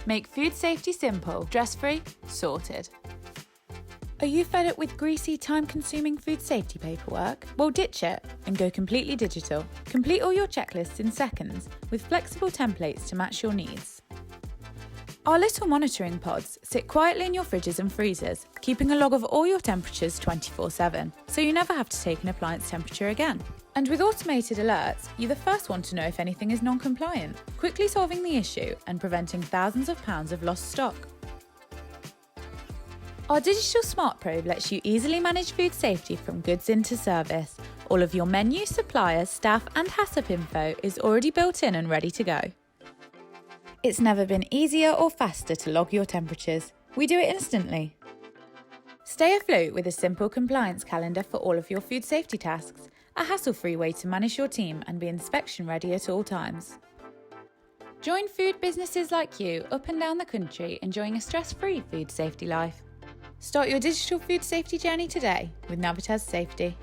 Make food safety simple, stress-free, sorted. Are you fed up with greasy, time-consuming food safety paperwork? Well, ditch it and go completely digital. Complete all your checklists in seconds with flexible templates to match your needs. Our little monitoring pods sit quietly in your fridges and freezers, keeping a log of all your temperatures 24/7, so you never have to take an appliance temperature again. And with automated alerts, you're the first one to know if anything is non-compliant, quickly solving the issue and preventing thousands of pounds of lost stock. Our digital smart probe lets you easily manage food safety from goods into service. All of your menu, suppliers, staff and HACCP info is already built in and ready to go. It's never been easier or faster to log your temperatures. We do it instantly. Stay afloat with a simple compliance calendar for all of your food safety tasks, a hassle-free way to manage your team and be inspection ready at all times. Join food businesses like you up and down the country enjoying a stress-free food safety life. Start your digital food safety journey today with Navitas Safety.